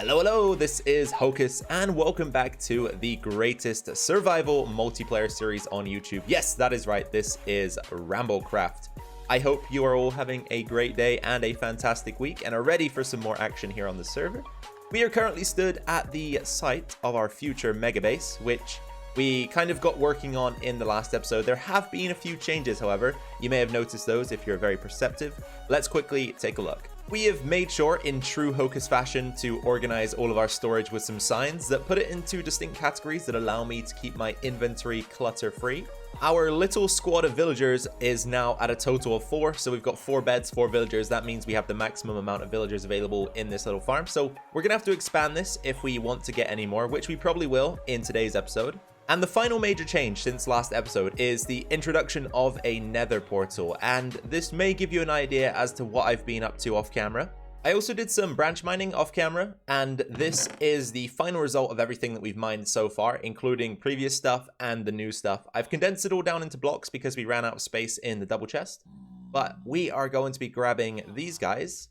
Hello, this is Hocus, and welcome back to the greatest survival multiplayer series on YouTube. Yes, that is right, this is RambleCraft. I hope you are all having a great day and a fantastic week and are ready for some more action here on the server. We are currently stood at the site of our future Megabase, which we kind of got working on in the last episode. There have been a few changes, however. You may have noticed those if you're very perceptive. Let's quickly take a look. We have made sure, in true Hocus fashion, to organize all of our storage with some signs that put it into distinct categories that allow me to keep my inventory clutter-free. Our little squad of villagers is now at a total of 4, so we've got 4 beds, 4 villagers. That means we have the maximum amount of villagers available in this little farm, so we're gonna have to expand this if we want to get any more, which we probably will in today's episode. And the final major change since last episode is the introduction of a Nether portal, and this may give you an idea as to what I've been up to off camera. I also did some branch mining off camera, and this is the final result of everything that we've mined so far, including previous stuff and the new stuff. I've condensed it all down into blocks because we ran out of space in the double chest, but we are going to be grabbing these guys,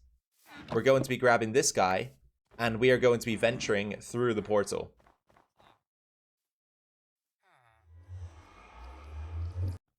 we're going to be grabbing this guy, and we are going to be venturing through the portal.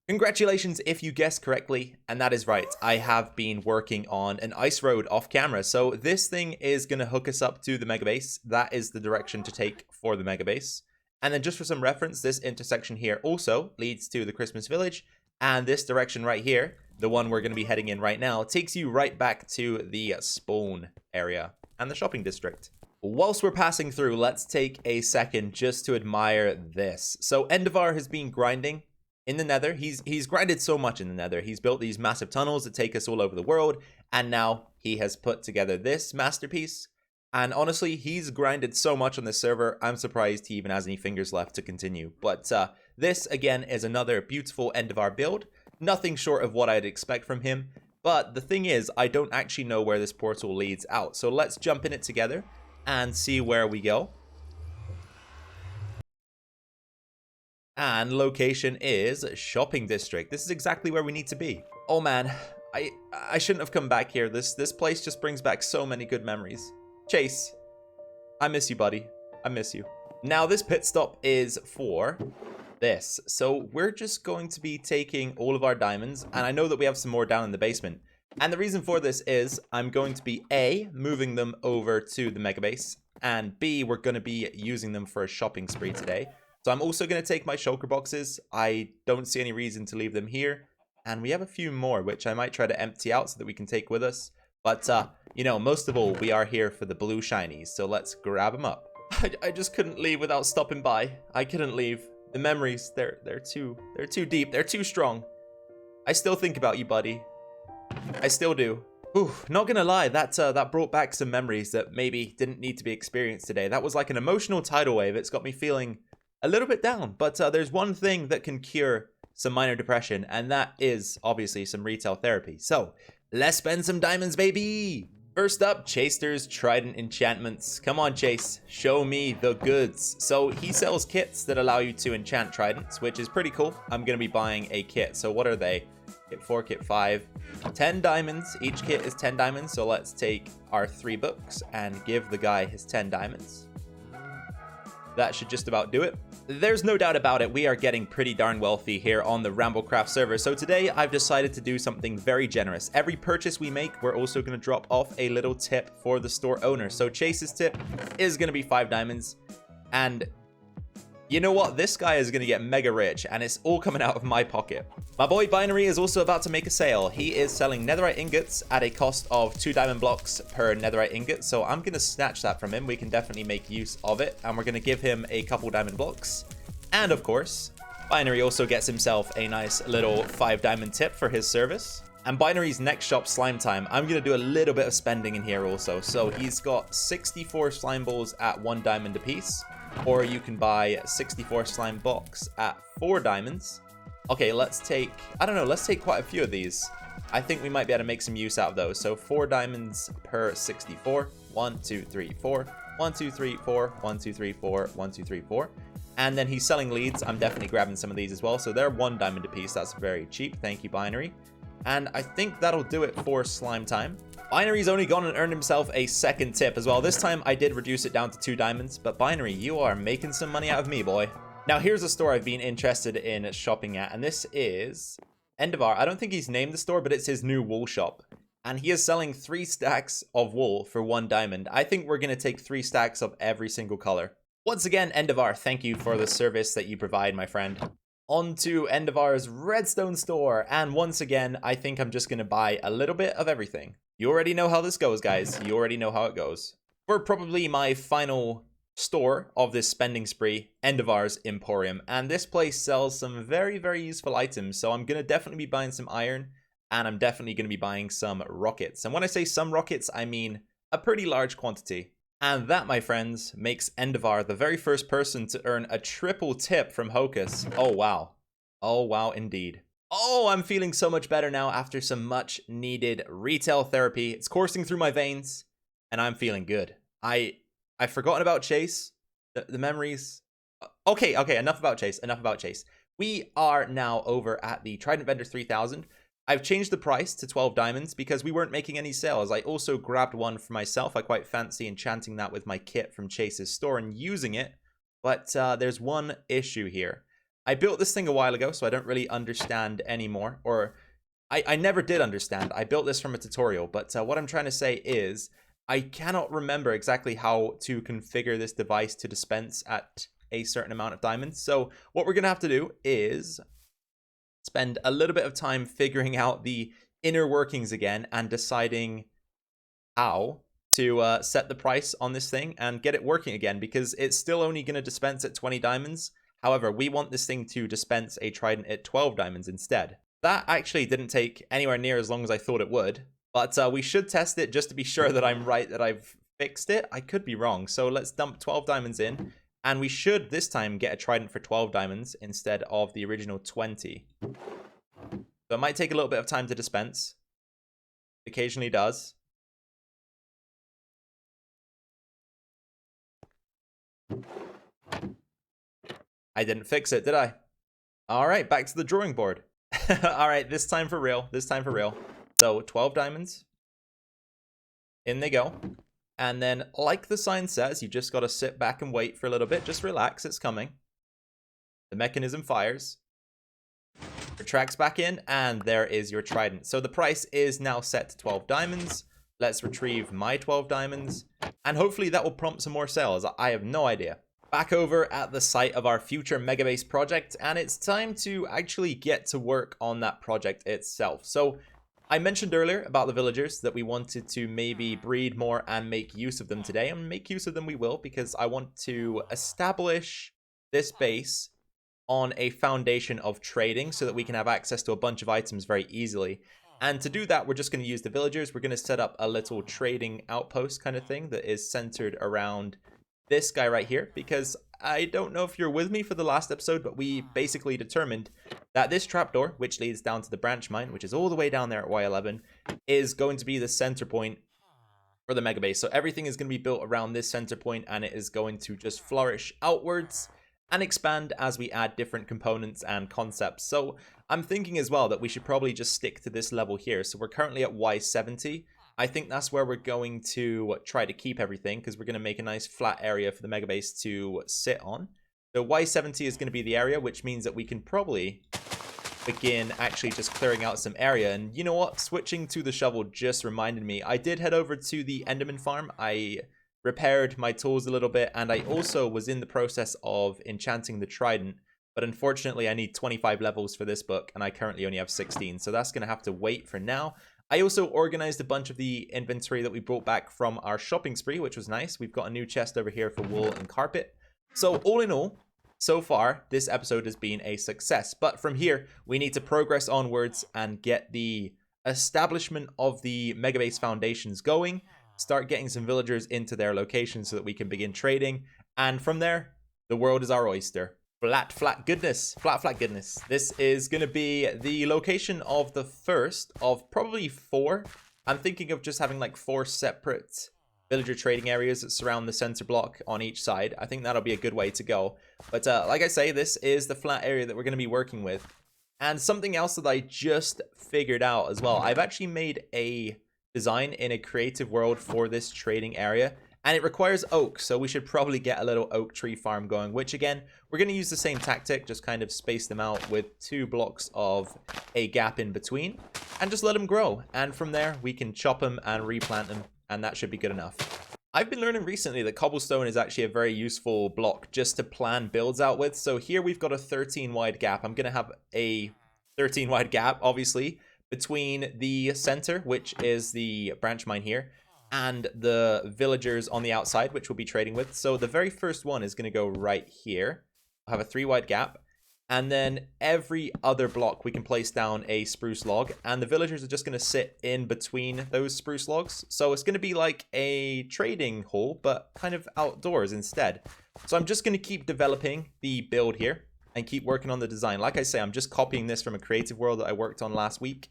Congratulations if you guessed correctly, and that is right. I have been working on an ice road off camera, so this thing is going to hook us up to the Megabase. That is the direction to take for the Megabase. And then just for some reference, this intersection here also leads to the Christmas Village, and this direction right here, the one we're going to be heading in right now, takes you right back to the spawn area and the shopping district. Whilst we're passing through, let's take a second just to admire this. So Endavar has been grinding in the Nether. He's grinded so much in the Nether. He's built these massive tunnels that take us all over the world, and now he has put together this masterpiece. And honestly, he's grinded so much on this server, I'm surprised he even has any fingers left to continue. But this, again, is another beautiful Endavar build. Nothing short of what I'd expect from him. But the thing is, I don't actually know where this portal leads out. So let's jump in it together and see where we go. And location is shopping district. This is exactly where we need to be. Oh man, I shouldn't have come back here. This place just brings back so many good memories. Chase, I miss you, buddy. I miss you. Now this pit stop is for this. So we're just going to be taking all of our diamonds, and I know that we have some more down in the basement. And the reason for this is I'm going to be A, moving them over to the Megabase, and B, we're going to be using them for a shopping spree today. So I'm also going to take my shulker boxes. I don't see any reason to leave them here. And we have a few more, which I might try to empty out so that we can take with us. But, you know, most of all, we are here for the blue shinies. So let's grab them up. I just couldn't leave without stopping by. I couldn't leave. The memories, they're too deep. They're too strong. I still think about you, buddy. I still do. Ooh, not gonna lie, that brought back some memories that maybe didn't need to be experienced today. That was like an emotional tidal wave. It's got me feeling a little bit down, but there's one thing that can cure some minor depression, and that is obviously some retail therapy. So let's spend some diamonds, baby. First up, CHASETER's Trident enchantments. Come on, Chase, show me the goods. So he sells kits that allow you to enchant tridents, which is pretty cool. I'm gonna be buying a kit. So what are they? Kit 4, kit 5, 10 diamonds. Each kit is 10 diamonds. So let's take our 3 books and give the guy his 10 diamonds. That should just about do it. There's no doubt about it, we are getting pretty darn wealthy here on the RambleCraft server. So today I've decided to do something very generous. Every purchase we make, we're also going to drop off a little tip for the store owner. So Chase's tip is going to be 5 diamonds. And you know what? This guy is going to get mega rich, and it's all coming out of my pocket. My boy Binary is also about to make a sale. He is selling netherite ingots at a cost of 2 diamond blocks per netherite ingot. So I'm going to snatch that from him. We can definitely make use of it, and we're going to give him a couple diamond blocks. And of course, Binary also gets himself a nice little 5 diamond tip for his service. And Binary's next shop, Slime Time, I'm going to do a little bit of spending in here also. So he's got 64 slime balls at 1 diamond apiece. Or you can buy 64 slime box at 4 diamonds. Okay, let's take, I don't know, let's take quite a few of these. I think we might be able to make some use out of those. So 4 diamonds per 64. 1, 2, 3, 4. 1, 2, 3, 4. 1, 2, 3, 4. 1, 2, 3, 4. And then he's selling leads. I'm definitely grabbing some of these as well. So they're 1 diamond a piece. That's very cheap. Thank you, Binary. And I think that'll do it for Slime Time. Binary's only gone and earned himself a second tip as well. This time I did reduce it down to 2 diamonds, but Binary, you are making some money out of me, boy. Now here's a store I've been interested in shopping at, and this is Endavar. I don't think he's named the store, but it's his new wool shop. And he is selling 3 stacks of wool for 1 diamond. I think we're going to take 3 stacks of every single color. Once again, Endavar, thank you for the service that you provide, my friend. On to Endavar's redstone store. And once again, I think I'm just going to buy a little bit of everything. You already know how this goes, guys. You already know how it goes. For probably my final store of this spending spree, Endavar's Emporium. And this place sells some very, very useful items. So I'm going to definitely be buying some iron. And I'm definitely going to be buying some rockets. And when I say some rockets, I mean a pretty large quantity. And that, my friends, makes Endavar the very first person to earn a triple tip from Hocus. Oh, wow. Oh, wow, indeed. Oh, I'm feeling so much better now after some much needed retail therapy. It's coursing through my veins, and I'm feeling good. I've forgotten about Chase. The memories. Okay, enough about Chase. We are now over at the Trident Vendor 3000. I've changed the price to 12 diamonds because we weren't making any sales. I also grabbed one for myself. I quite fancy enchanting that with my kit from Chase's store and using it. But there's one issue here. I built this thing a while ago, so I don't really understand anymore. Or I never did understand. I built this from a tutorial. But what I'm trying to say is I cannot remember exactly how to configure this device to dispense at a certain amount of diamonds. So what we're going to have to do is spend a little bit of time figuring out the inner workings again and deciding how to set the price on this thing and get it working again, because it's still only going to dispense at 20 diamonds. However, we want this thing to dispense a trident at 12 diamonds instead. That actually didn't take anywhere near as long as I thought it would, but we should test it just to be sure that I'm right, that I've fixed it. I could be wrong. So let's dump 12 diamonds in. And we should this time get a trident for 12 diamonds instead of the original 20. So it might take a little bit of time to dispense. It occasionally does. I didn't fix it, did I? All right, back to the drawing board. All right, this time for real. So 12 diamonds. In they go. And then, like the sign says, you just got to sit back and wait for a little bit. Just relax, it's coming. The mechanism fires. Retracts back in, and there is your trident. So the price is now set to 12 diamonds. Let's retrieve my 12 diamonds. And hopefully that will prompt some more sales. I have no idea. Back over at the site of our future Megabase project, and it's time to actually get to work on that project itself. So I mentioned earlier about the villagers, that we wanted to maybe breed more and make use of them today, and make use of them we will, because I want to establish this base on a foundation of trading so that we can have access to a bunch of items very easily. And to do that, we're just going to use the villagers. We're going to set up a little trading outpost kind of thing that is centered around this guy right here, because I don't know if you're with me for the last episode, but we basically determined that this trapdoor, which leads down to the branch mine, which is all the way down there at Y11, is going to be the center point for the Megabase. So everything is going to be built around this center point, and it is going to just flourish outwards and expand as we add different components and concepts. So I'm thinking as well that we should probably just stick to this level here. So we're currently at Y70. I think that's where we're going to try to keep everything, because we're going to make a nice flat area for the Megabase to sit on. So Y70 is going to be the area, which means that we can probably begin actually just clearing out some area. And you know what? Switching to the shovel just reminded me. I did head over to the Enderman farm. I repaired my tools a little bit, and I also was in the process of enchanting the trident. But unfortunately, I need 25 levels for this book, and I currently only have 16. So that's going to have to wait for now. I also organized a bunch of the inventory that we brought back from our shopping spree, which was nice. We've got a new chest over here for wool and carpet. So all in all, so far, this episode has been a success. But from here, we need to progress onwards and get the establishment of the Megabase foundations going. Start getting some villagers into their locations so that we can begin trading. And from there, the world is our oyster. Flat goodness. Flat goodness. This is going to be the location of the first of probably 4. I'm thinking of just having like 4 separate villager trading areas that surround the center block on each side. I think that'll be a good way to go. But like I say, this is the flat area that we're going to be working with. And something else that I just figured out as well. I've actually made a design in a creative world for this trading area. And it requires oak, so we should probably get a little oak tree farm going, which again, we're going to use the same tactic, just kind of space them out with 2 blocks of a gap in between, and just let them grow. And from there, we can chop them and replant them, and that should be good enough. I've been learning recently that cobblestone is actually a very useful block just to plan builds out with. So here we've got a 13 wide gap. I'm going to have a 13 wide gap, obviously, between the center, which is the branch mine here, and the villagers on the outside, which we'll be trading with. So the very first one is going to go right here. I'll have a 3 wide gap. And then every other block we can place down a spruce log. And the villagers are just going to sit in between those spruce logs. So it's going to be like a trading hall, but kind of outdoors instead. So I'm just going to keep developing the build here and keep working on the design. Like I say, I'm just copying this from a creative world that I worked on last week.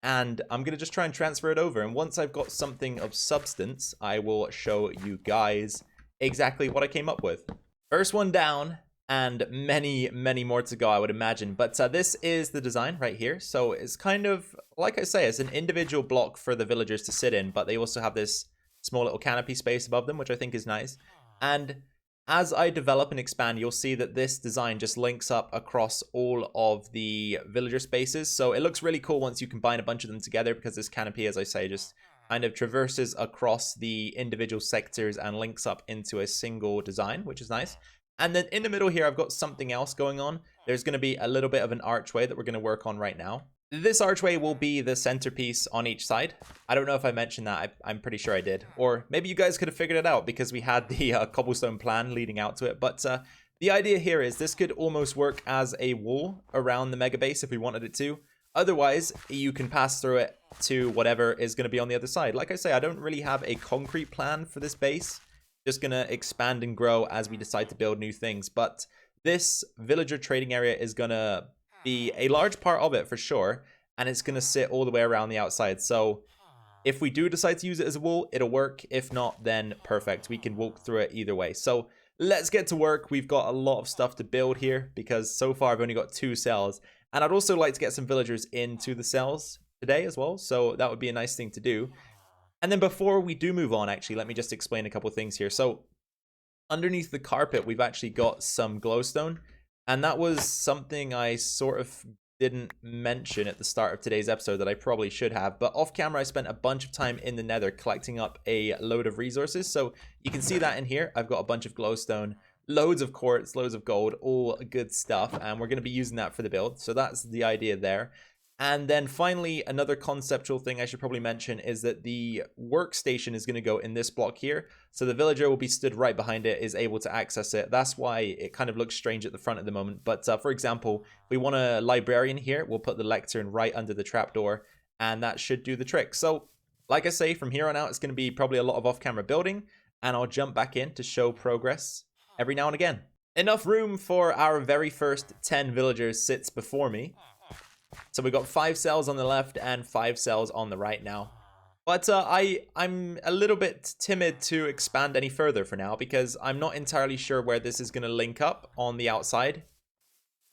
And I'm going to just try and transfer it over. And once I've got something of substance, I will show you guys exactly what I came up with. First one down, and many, many more to go, I would imagine. But this is the design right here. So it's kind of, like I say, it's an individual block for the villagers to sit in. But they also have this small little canopy space above them, which I think is nice. And as I develop and expand, you'll see that this design just links up across all of the villager spaces. So it looks really cool once you combine a bunch of them together, because this canopy, as I say, just kind of traverses across the individual sectors and links up into a single design, which is nice. And then in the middle here, I've got something else going on. There's going to be a little bit of an archway that we're going to work on right now. This archway will be the centerpiece on each side. I don't know if I mentioned that. I'm pretty sure I did. Or maybe you guys could have figured it out because we had the cobblestone plan leading out to it. But the idea here is this could almost work as a wall around the mega base if we wanted it to. Otherwise, you can pass through it to whatever is going to be on the other side. Like I say, I don't really have a concrete plan for this base. Just going to expand and grow as we decide to build new things. But this villager trading area is going to be a large part of it for sure, and it's going to sit all the way around the outside. So if we do decide to use it as a wall, it'll work. If not, then perfect, we can walk through it either way. So let's get to work. We've got a lot of stuff to build here because so far I've only got 2 cells, and I'd also like to get some villagers into the cells today as well, so that would be a nice thing to do. And then before we do move on, actually, let me just explain a couple of things here. So underneath the carpet, we've actually got some glowstone. And that was something I sort of didn't mention at the start of today's episode that I probably should have. But off camera, I spent a bunch of time in the Nether collecting up a load of resources. So you can see that in here. I've got a bunch of glowstone, loads of quartz, loads of gold, all good stuff. And we're going to be using that for the build. So that's the idea there. And then finally, another conceptual thing I should probably mention is that the workstation is going to go in this block here. So the villager will be stood right behind it, is able to access it. That's why it kind of looks strange at the front at the moment. But for example, if we want a librarian here, we'll put the lectern right under the trapdoor, and that should do the trick. So like I say, from here on out, it's going to be probably a lot of off-camera building, and I'll jump back in to show progress every now and again. Enough room for our very first 10 villagers sits before me. So we've got 5 cells on the left and 5 cells on the right now. But I'm a little bit timid to expand any further for now because I'm not entirely sure where this is going to link up on the outside.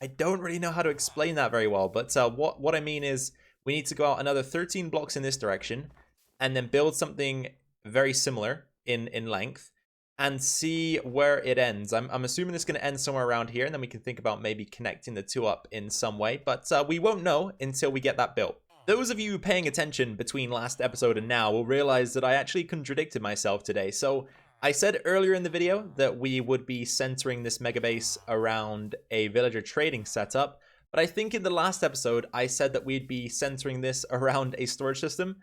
I don't really know how to explain that very well, but what I mean is we need to go out another 13 blocks in this direction and then build something very similar in length and see where it ends. I'm assuming it's going to end somewhere around here, and then we can think about maybe connecting the 2 up in some way, but we won't know until we get that built. Those of you paying attention between last episode and now will realize that I actually contradicted myself today. So I said earlier in the video that we would be centering this mega base around a villager trading setup, but I think in the last episode I said that we'd be centering this around a storage system.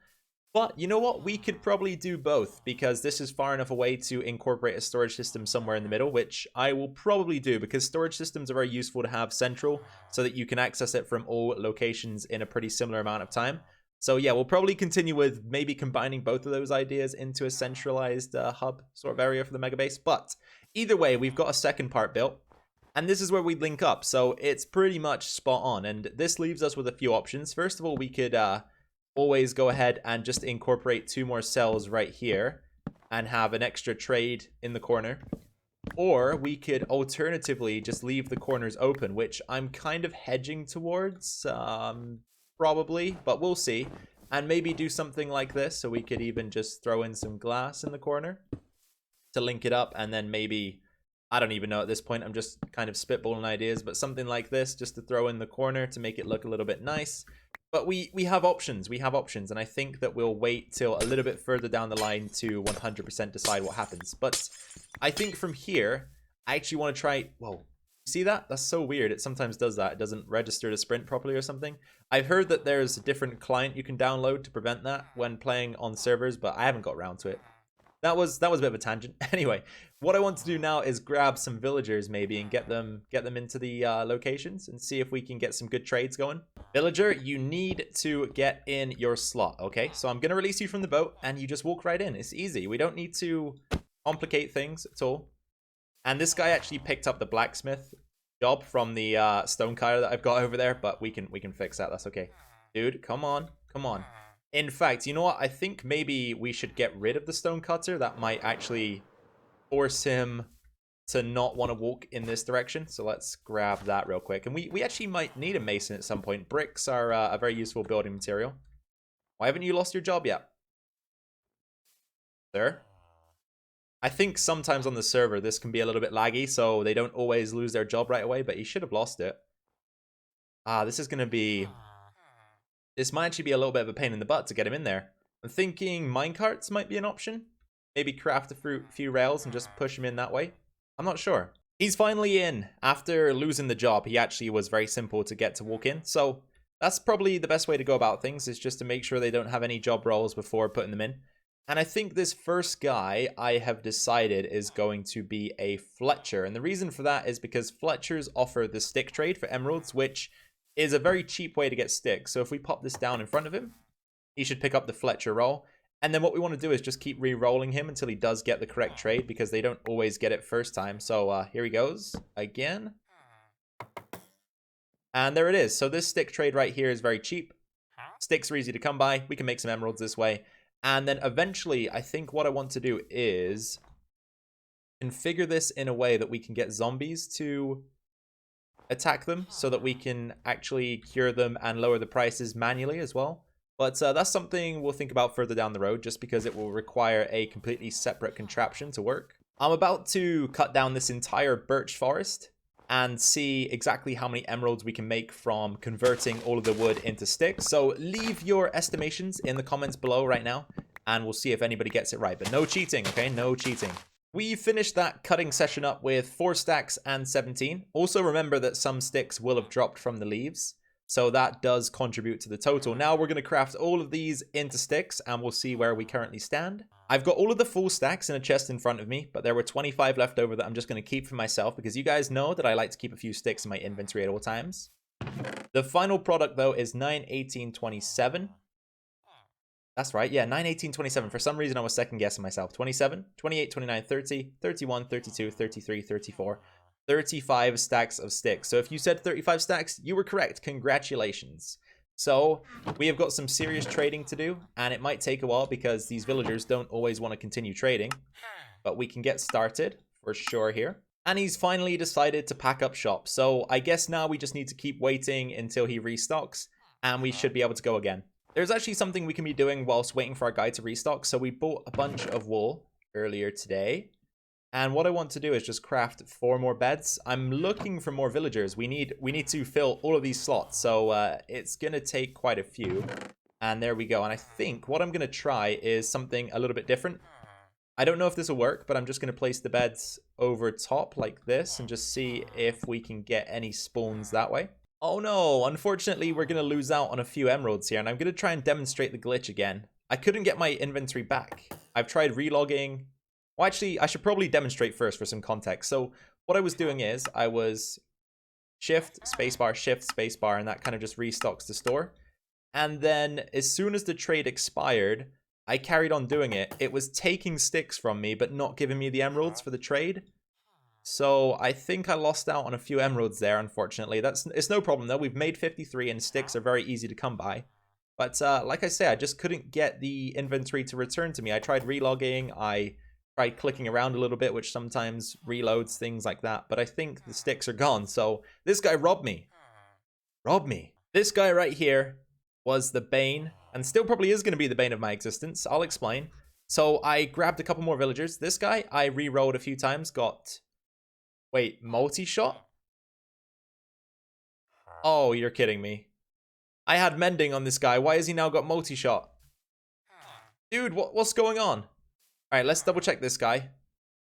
But you know what? We could probably do both because this is far enough away to incorporate a storage system somewhere in the middle, which I will probably do because storage systems are very useful to have central so that you can access it from all locations in a pretty similar amount of time. So yeah, we'll probably continue with maybe combining both of those ideas into a centralized hub sort of area for the mega base. But either way, we've got a second part built. And this is where we link up. So it's pretty much spot on. And this leaves us with a few options. First of all, we could always go ahead and just incorporate 2 more cells right here and have an extra trade in the corner. Or we could alternatively just leave the corners open, which I'm kind of hedging towards, probably, but we'll see. And maybe do something like this, so we could even just throw in some glass in the corner to link it up, and then maybe, I don't even know at this point, I'm just kind of spitballing ideas, but something like this just to throw in the corner to make it look a little bit nice. But we have options, and I think that we'll wait till a little bit further down the line to 100% decide what happens. But I think from here, I actually want to try, whoa, see that? That's so weird. It sometimes does that. It doesn't register to sprint properly or something. I've heard that there's a different client you can download to prevent that when playing on servers, but I haven't got around to it. That was a bit of a tangent. Anyway, what I want to do now is grab some villagers maybe and get them into the locations and see if we can get some good trades going. Villager, you need to get in your slot, okay? So I'm going to release you from the boat and you just walk right in. It's easy. We don't need to complicate things at all. And this guy actually picked up the blacksmith job from the stone cutter that I've got over there, but we can fix that. That's okay. Dude, come on. Come on. In fact, you know what? I think maybe we should get rid of the stone cutter. That might actually force him to not want to walk in this direction. So let's grab that real quick. And we actually might need a mason at some point. Bricks are a very useful building material. Why haven't you lost your job yet, sir? I think sometimes on the server this can be a little bit laggy, so they don't always lose their job right away, but he should have lost it. This is going to be... This might actually be a little bit of a pain in the butt to get him in there. I'm thinking minecarts might be an option. Maybe craft a few rails and just push him in that way. I'm not sure. He's finally in. After losing the job, he actually was very simple to get to walk in. So that's probably the best way to go about things, is just to make sure they don't have any job roles before putting them in. And I think this first guy I have decided is going to be a Fletcher. And the reason for that is because Fletchers offer the stick trade for emeralds, which is a very cheap way to get sticks. So if we pop this down in front of him, he should pick up the Fletcher roll. And then what we want to do is just keep re-rolling him until he does get the correct trade, because they don't always get it first time. So here he goes again. And there it is. So this stick trade right here is very cheap. Sticks are easy to come by. We can make some emeralds this way. And then eventually, I think what I want to do is configure this in a way that we can get zombies to attack them, so that we can actually cure them and lower the prices manually as well. But that's something we'll think about further down the road, just because it will require a completely separate contraption to work. I'm about to cut down this entire birch forest and see exactly how many emeralds we can make from converting all of the wood into sticks. So leave your estimations in the comments below right now, and we'll see if anybody gets it right. But no cheating, okay? No cheating. We finished that cutting session up with 4 stacks and 17. Also remember that some sticks will have dropped from the leaves, so that does contribute to the total. Now we're going to craft all of these into sticks, and we'll see where we currently stand. I've got all of the full stacks in a chest in front of me, but there were 25 left over that I'm just going to keep for myself, because you guys know that I like to keep a few sticks in my inventory at all times. The final product, though, is 9/18/27. That's right, yeah, 9/18/27. For some reason, I was second guessing myself. 27, 28, 29, 30, 31, 32, 33, 34, 35 stacks of sticks. So if you said 35 stacks, you were correct. Congratulations. So we have got some serious trading to do, and it might take a while because these villagers don't always want to continue trading. But we can get started for sure here. And he's finally decided to pack up shop. So I guess now we just need to keep waiting until he restocks, and we should be able to go again. There's actually something we can be doing whilst waiting for our guy to restock. So we bought a bunch of wool earlier today. And what I want to do is just craft 4 more beds. I'm looking for more villagers. We need to fill all of these slots. So it's going to take quite a few. And there we go. And I think what I'm going to try is something a little bit different. I don't know if this will work, but I'm just going to place the beds over top like this and just see if we can get any spawns that way. Oh no, unfortunately we're going to lose out on a few emeralds here, and I'm going to try and demonstrate the glitch again. I couldn't get my inventory back. I've tried relogging. Well, actually, I should probably demonstrate first for some context. So what I was doing is I was shift, spacebar, and that kind of just restocks the store. And then as soon as the trade expired, I carried on doing it. It was taking sticks from me, but not giving me the emeralds for the trade. So I think I lost out on a few emeralds there, unfortunately. It's no problem, though. We've made 53, and sticks are very easy to come by. But like I say, I just couldn't get the inventory to return to me. I tried relogging. I tried clicking around a little bit, which sometimes reloads, things like that. But I think the sticks are gone. So this guy robbed me. Robbed me. This guy right here was the bane, and still probably is going to be the bane of my existence. I'll explain. So I grabbed a couple more villagers. This guy I re-rolled a few times, got... Wait, multi-shot? Oh, you're kidding me. I had mending on this guy. Why has he now got multi-shot? Dude, what's going on? Alright, let's double check this guy.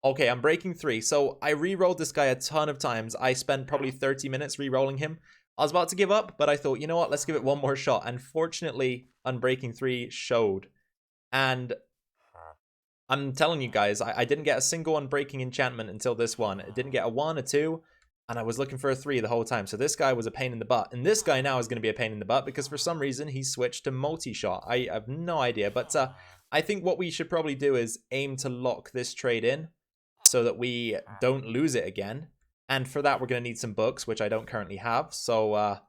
Okay, I'm breaking 3. So I re-rolled this guy a ton of times. I spent probably 30 minutes re-rolling him. I was about to give up, but I thought, you know what? Let's give it one more shot. And fortunately, Unbreaking 3 showed. And I'm telling you guys, I didn't get a single Unbreaking enchantment until this one. I didn't get a 1, a 2, and I was looking for a 3 the whole time. So this guy was a pain in the butt. And this guy now is going to be a pain in the butt because for some reason he switched to multi-shot. I have no idea, but I think what we should probably do is aim to lock this trade in so that we don't lose it again. And for that, we're going to need some books, which I don't currently have. So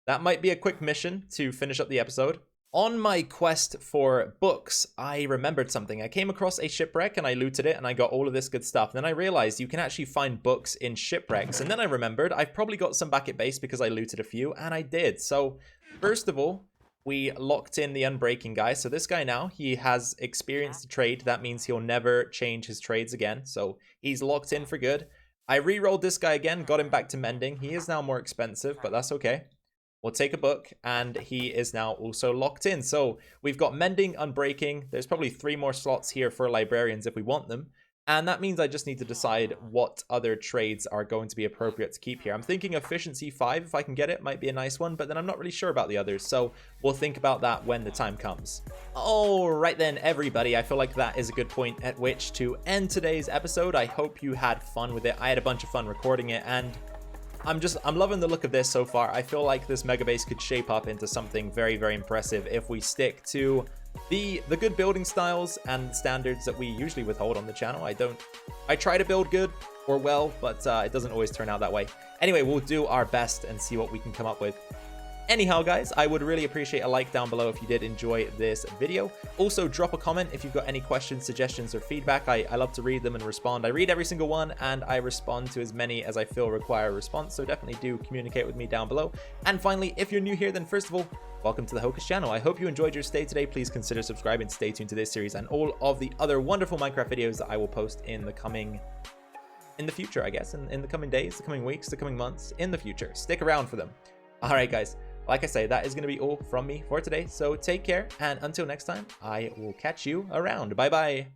that might be a quick mission to finish up the episode. On my quest for books, I remembered something. I came across a shipwreck and I looted it and I got all of this good stuff. And then I realized you can actually find books in shipwrecks. And then I remembered I've probably got some back at base because I looted a few, and I did. So first of all, we locked in the Unbreaking guy. So this guy now, he has experienced the trade. That means he'll never change his trades again. So he's locked in for good. I re-rolled this guy again, got him back to mending. He is now more expensive, but that's okay. We'll take a book, and he is now also locked in. So we've got mending, unbreaking. There's probably 3 more slots here for librarians if we want them. And that means I just need to decide what other trades are going to be appropriate to keep here. I'm thinking efficiency 5, if I can get it, might be a nice one, but then I'm not really sure about the others. So we'll think about that when the time comes. All right then, everybody. I feel like that is a good point at which to end today's episode. I hope you had fun with it. I had a bunch of fun recording it, and I'm loving the look of this so far. I feel like this Megabase could shape up into something very, very impressive if we stick to the good building styles and standards that we usually withhold on the channel. I try to build good or well, but it doesn't always turn out that way. Anyway, we'll do our best and see what we can come up with. Anyhow, guys, I would really appreciate a like down below if you did enjoy this video. Also, drop a comment if you've got any questions, suggestions, or feedback. I love to read them and respond. I read every single one, and I respond to as many as I feel require a response, so definitely do communicate with me down below. And finally, if you're new here, then first of all, welcome to the Hocus channel. I hope you enjoyed your stay today. Please consider subscribing to stay tuned to this series and all of the other wonderful Minecraft videos that I will post in the future, I guess, in the coming days, the coming weeks, the coming months, in the future. Stick around for them. All right, guys. Like I say, that is going to be all from me for today. So take care, and until next time, I will catch you around. Bye-bye.